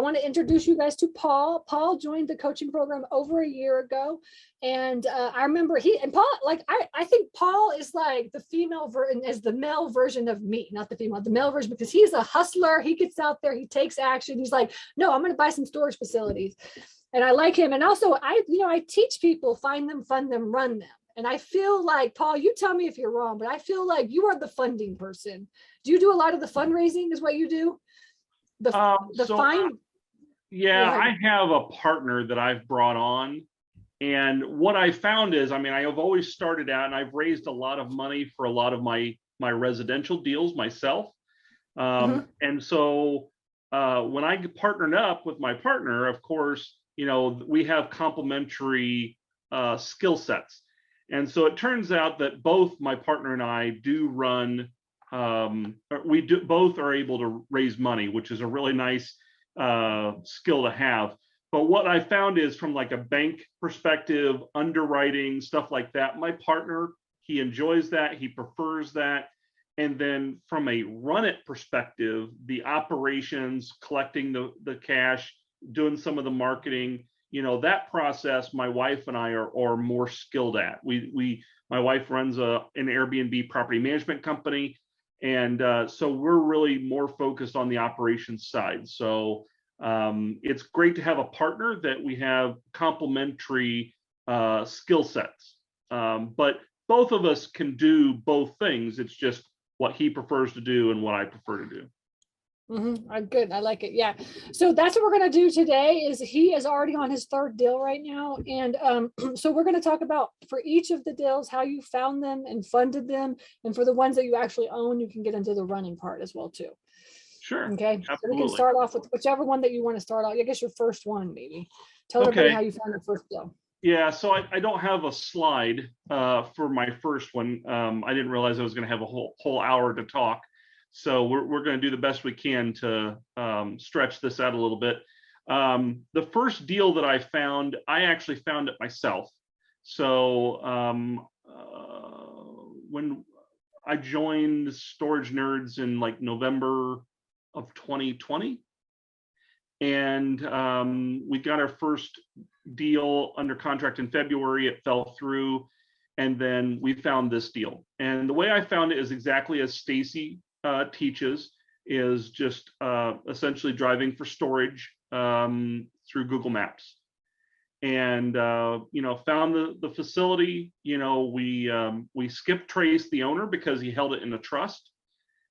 want to introduce you guys to Paul. Paul joined the coaching program over a year ago. And I remember Paul, like, I think Paul is like the female version, is the male version of me, not the female, the male version, because he's a hustler. He gets out there, he takes action. He's like, no, I'm going to buy some storage facilities. And I like him. And also I teach people, find them, fund them, run them. And I feel like, Paul, you tell me if you're wrong, but I feel like you are the funding person. Do you do a lot of the fundraising is what you do? I have a partner that I've brought on. And what I found is, I have always started out and I've raised a lot of money for a lot of my residential deals myself. And so when I partnered up with my partner, of course, we have complementary skill sets. And so it turns out that both my partner and I do run, both are able to raise money, which is a really nice skill to have. But what I found is, from like a bank perspective, underwriting, stuff like that, my partner, he enjoys that, he prefers that. And then from a run it perspective, the operations, collecting the cash, doing some of the marketing, that process, my wife and I are more skilled at. My wife runs an Airbnb property management company. And so we're really more focused on the operations side. So it's great to have a partner that we have complementary skill sets. But both of us can do both things. It's just what he prefers to do and what I prefer to do. Good. I like it. Yeah. So that's what we're going to do today. Is he is already on his third deal right now. And so we're going to talk about, for each of the deals, how you found them and funded them. And for the ones that you actually own, you can get into the running part as well too. Sure. Okay. Absolutely. So we can start off with whichever one that you want to start off. I guess your first one, maybe. Tell everybody how you found your first deal. Yeah, so I don't have a slide for my first one. I didn't realize I was going to have a whole hour to talk. So we're going to do the best we can to stretch this out a little bit. The first deal that I found, I actually found it myself. So when I joined Storage Nerds in like November of 2020, and we got our first deal under contract in February. It fell through, and then we found this deal. And the way I found it is exactly as Stacy teaches, is just essentially driving for storage through Google Maps. And found the facility. We skip traced the owner because he held it in a trust,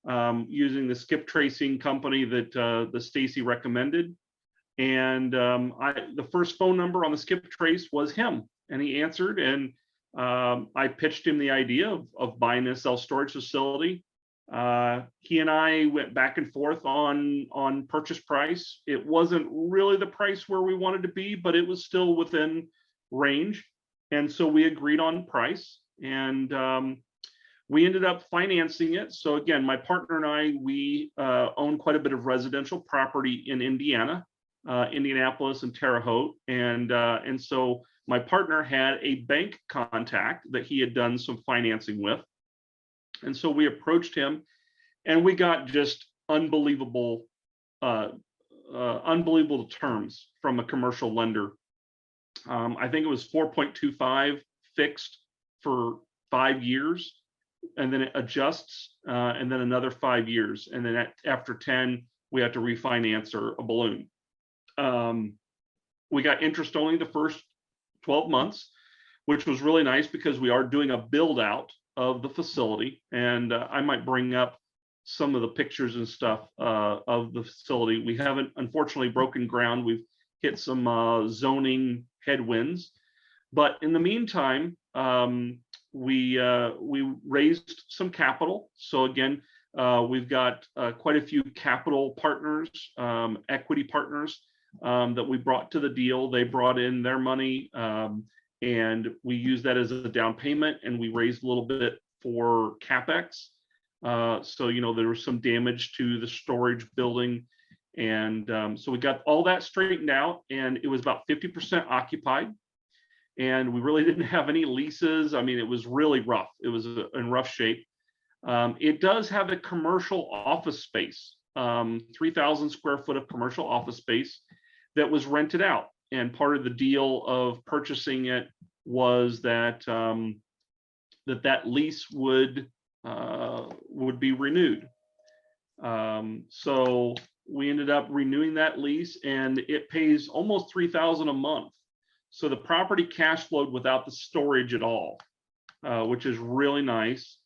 using the skip tracing company that Stacy recommended. And the first phone number on the skip trace was him, and he answered. And I pitched him the idea of buying a self-storage facility. He and I went back and forth on purchase price. It wasn't really the price where we wanted to be, but it was still within range. And so we agreed on price, and we ended up financing it. So again, my partner and I, we own quite a bit of residential property in Indiana, Indianapolis and Terre Haute. And so my partner had a bank contact that he had done some financing with. And so we approached him, and we got just unbelievable terms from a commercial lender. I think it was 4.25 fixed for 5 years, and then it adjusts, and then another 5 years. And then after 10, we have to refinance or a balloon. We got interest only the first 12 months, which was really nice because we are doing a build out of the facility. And I might bring up some of the pictures and stuff of the facility. We haven't, unfortunately, broken ground. We've hit some zoning headwinds. But in the meantime, we raised some capital. So again, we've got quite a few capital partners, equity partners that we brought to the deal. They brought in their money, and we used that as a down payment, and we raised a little bit for CapEx. So, there was some damage to the storage building. And so we got all that straightened out, and it was about 50% occupied. And we really didn't have any leases. I mean, it was really rough. It was in rough shape. It does have a commercial office space 3,000 square foot of commercial office space that was rented out. And part of the deal of purchasing it was that that lease would be renewed. So we ended up renewing that lease, and it pays almost $3,000 a month. So the property cash flowed without the storage at all, which is really nice.